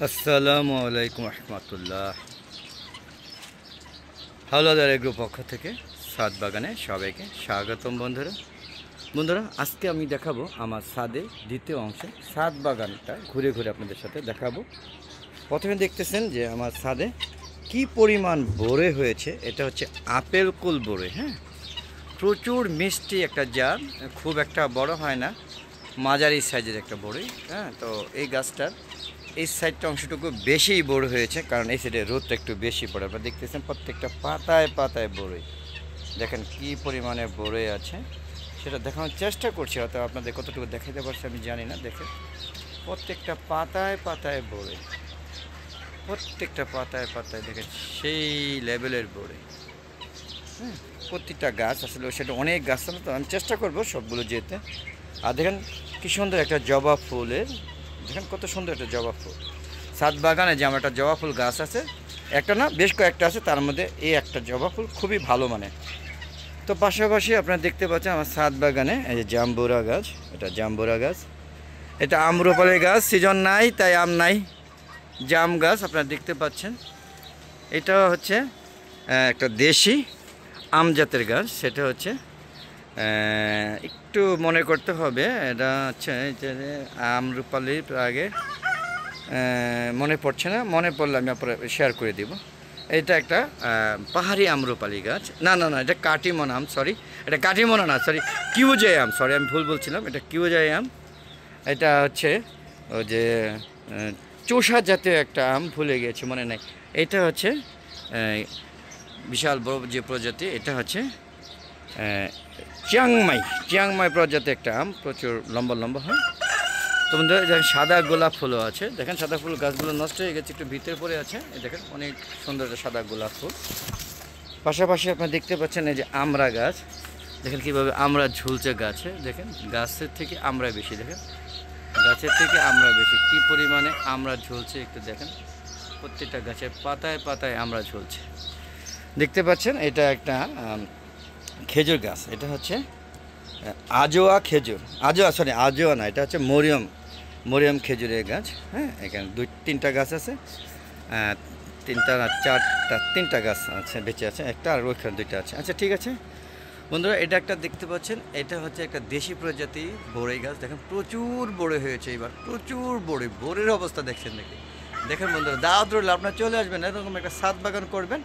আসসালামু আলাইকুম রহমতুল্লাহ। হাওলাদার এগ্রো পক্ষ থেকে ছাদ বাগানে সবাইকে স্বাগতম। বন্ধুরা আজকে আমি দেখাবো আমার ছাদে দ্বিতীয় অংশে ছাদ বাগানটা ঘুরে ঘুরে আপনাদের সাথে দেখাবো। প্রথমে দেখতেছেন যে আমার ছাদে কি পরিমাণ বোরে হয়েছে। এটা হচ্ছে আপেল কুল বোরে, হ্যাঁ, প্রচুর মিষ্টি একটা জাত, খুব একটা বড় হয় না, মাঝারি সাইজের একটা বোরে। হ্যাঁ, তো এই গাছটার এই সাইডটা অংশটুকু বেশি বড় হয়েছে, কারণ এই সাইডে রোদটা একটু বেশি পড়ে। আপনারা দেখতেছেন প্রত্যেকটা পাতায় পাতায় বড়ই, দেখেন কি পরিমাণে বড়ই আছে সেটা দেখানোর চেষ্টা করছি। হয়তো আপনাদের কতটুকু দেখাতে পারছি আমি জানি না। দেখেন প্রত্যেকটা পাতায় পাতায় বড়ই, প্রত্যেকটা পাতায় পাতায় দেখেন সেই লেভেলের বড়ই। হ্যাঁ, প্রতিটা গাছ আসলে সেটা অনেক গাছ আছে, তো আমি চেষ্টা করবো সবগুলো যেতে। আর দেখেন কি সুন্দর একটা জবা ফুলের, দেখেন কত সুন্দর একটা জবা ফুল। ছাদ বাগানে যে আমার একটা জবা ফুল গাছ আছে, একটা না বেশ কয়েকটা আছে, তার মধ্যে এই একটা জবা ফুল খুবই ভালো মানে। তো পাশাপাশি আপনারা দেখতে পাচ্ছেন আমার ছাদ বাগানে এই যে জাম্বুরা গাছ, এটা জাম্বুরা গাছ, এটা আম্রপালি গাছ, সিজন নাই তাই আম নাই, জাম গাছ আপনারা দেখতে পাচ্ছেন। এটা হচ্ছে একটা দেশি আম জাতের গাছ, সেটা হচ্ছে একটু মনে করতে হবে, এটা হচ্ছে যে আম্রপালির আগে মনে পড়ছে না, মনে পড়লে আমি আপনার শেয়ার করে দিব। এটা একটা পাহাড়ি আম্রপালি গাছ, না না না এটা কাটিমন আম, সরি এটা কাটিমন না, সরি কিউজাই আম, সরি আমি ভুল বলছিলাম, এটা কিউজাই আম। এটা হচ্ছে ওই যে চোষা জাতীয় একটা আম, ভুলে গিয়েছি মনে নাই। এটা হচ্ছে বিশাল বড় যে প্রজাতি, এটা হচ্ছে চিয়াংমাই প্রজাতির একটা আম, প্রচুর লম্বা লম্বা হয়। তো বন্ধুরা দেখেন সাদা গোলাপ ফুলও আছে, দেখেন সাদা ফুল গাছগুলো নষ্ট হয়ে গেছে, একটু ভিতরে পড়ে আছে, দেখেন অনেক সুন্দর একটা সাদা গোলাপ ফুল। পাশাপাশি আপনারা দেখতে পাচ্ছেন এই যে আমড়া গাছ, দেখেন কীভাবে আমড়া ঝুলছে গাছে, দেখেন গাছের থেকে আমড়া বেশি, দেখেন গাছের থেকে আমড়া বেশি, কী পরিমাণে আমড়া ঝুলছে একটু দেখেন, প্রত্যেকটা গাছের পাতায় পাতায় আমড়া ঝুলছে দেখতে পাচ্ছেন। এটা একটা খেজুর গাছ, এটা হচ্ছে আজোয়া খেজুর, আজোয়া না, এটা হচ্ছে মরিয়ম খেজুরের গাছ। হ্যাঁ, এখানে তিনটা গাছ আছে, তিনটা গাছ আছে, বেঁচে আছে একটা, আর ওইখানে দুইটা আছে। আচ্ছা ঠিক আছে বন্ধুরা, এটা একটা দেখতে পাচ্ছেন, এটা হচ্ছে একটা দেশি প্রজাতি বড়ই গাছ, দেখেন প্রচুর বড়ে হয়েছে এবার, প্রচুর বড়ের অবস্থা দেখছেন নাকি। দেখেন বন্ধুরা দাওয়াত রইল, আপনারা চলে আসবেন, এরকম একটা ছাদ বাগান করবেন,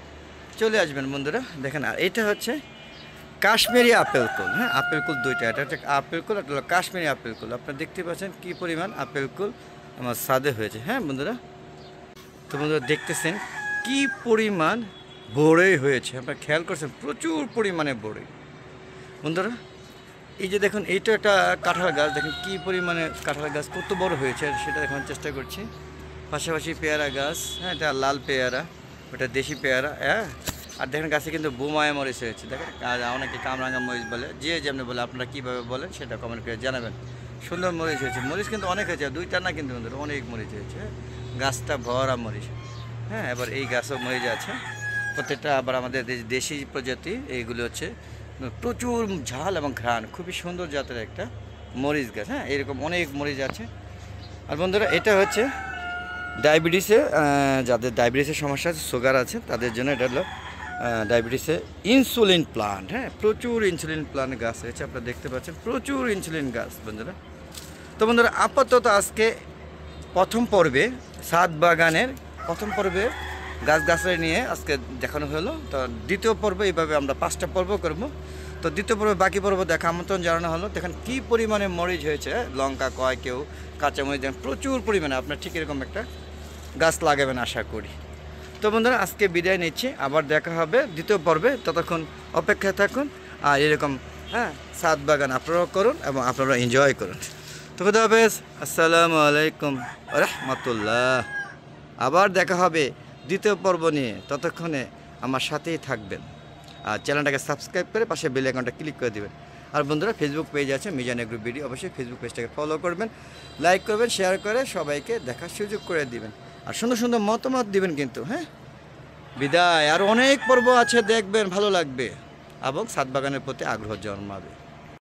চলে আসবেন বন্ধুরা। দেখেন আর এটা হচ্ছে কাশ্মীরি আপেল কুল, হ্যাঁ আপেল কুল দুইটা, এটা হচ্ছে আপেল কুল, একটা হলো কাশ্মীরি আপেল কুল। আপনারা দেখতে পাচ্ছেন কী পরিমাণ আপেল কুল আমার ছাদে হয়েছে। হ্যাঁ বন্ধুরা, তো বন্ধুরা দেখতেছেন কি পরিমাণ বড়ই হয়েছে, আপনারা খেয়াল করছেন প্রচুর পরিমাণে বড়ই। বন্ধুরা এই যে দেখুন এইটা একটা কাঁঠাল গাছ, দেখেন কি পরিমাণে কাঁঠাল গাছ কত বড় হয়েছে সেটা দেখানোর চেষ্টা করছি। পাশাপাশি পেয়ারা গাছ, হ্যাঁ এটা লাল পেয়ারা, ওটা দেশি পেয়ারা। হ্যাঁ, আর দেখেন গাছে কিন্তু বোমায় মরিচ হয়েছে, দেখেন অনেকে কামরাঙ্গা মরিচ বলে, যে যেমনি বলে, আপনারা কীভাবে বলেন সেটা কমেন্ট করে জানাবেন। সুন্দর মরিচ হয়েছে, মরিচ কিন্তু অনেক হয়েছে, দুইটা না কিন্তু বন্ধুরা অনেক মরিচ হয়েছে, গাছটা ভরা মরিচ। হ্যাঁ, এবার এই গাছও মরিচ আছে প্রত্যেকটা। আবার আমাদের দেশি প্রজাতি এইগুলো হচ্ছে প্রচুর ঝাল এবং ঘ্রাণ, খুবই সুন্দর জাতের একটা মরিচ গাছ। হ্যাঁ, এরকম অনেক মরিচ আছে। আর বন্ধুরা এটা হচ্ছে যাদের ডায়াবেটিসের সমস্যা আছে, সুগার আছে, তাদের জন্য এটা হলো ডায়াবেটিসে ইনসুলিন প্লান্ট। হ্যাঁ, প্রচুর ইনসুলিন প্লান্ট গাছ রয়েছে, আপনারা দেখতে পাচ্ছেন প্রচুর ইনসুলিন গাছ বন্ধুরা। তো বন্ধুরা আপাতত আজকে প্রথম পর্বে ছাদ বাগানের প্রথম পর্বে গাছগাছালি নিয়ে আজকে দেখানো হলো। তো দ্বিতীয় পর্বে এইভাবে আমরা 5টা পর্ব করব। তো দ্বিতীয় পর্বে বাকি পর্ব দেখা আমন্ত্রণ জানানো হলো। দেখেন কী পরিমাণে মরিচ হয়েছে, লঙ্কা কয়, কেউ কাঁচামরিচ, দেখেন প্রচুর পরিমাণে। আপনার ঠিক এরকম একটা গাছ লাগাবেন আশা করি। তো বন্ধুরা আজকে বিদায় নিচ্ছি, আবার দেখা হবে দ্বিতীয় পর্বে, ততক্ষণ অপেক্ষায় থাকুন। আর এরকম হ্যাঁ ছাদ বাগান আপনারাও করুন এবং আপনারা এনজয় করুন। তো খুদা হাফেজ, আসসালামু আলাইকুম রহমতুল্লাহ। আবার দেখা হবে দ্বিতীয় পর্ব নিয়ে, ততক্ষণে আমার সাথেই থাকবেন। আর চ্যানেলটাকে সাবস্ক্রাইব করে পাশে বেল আইকনটা ক্লিক করে দেবেন। আর বন্ধুরা ফেসবুক পেজ আছে মিজান এগ্রো বিডি, অবশ্যই ফেসবুক পেজটাকে ফলো করবেন, লাইক করবেন, শেয়ার করে সবাইকে দেখার সুযোগ করে দিবেন। আর সুন্দর সুন্দর মতামত দিবেন কিন্তু। হ্যাঁ, বিদায়। আর অনেক পর্ব আছে, দেখবেন ভালো লাগবে এবং ছাদ বাগানের প্রতি আগ্রহ জন্মাবে।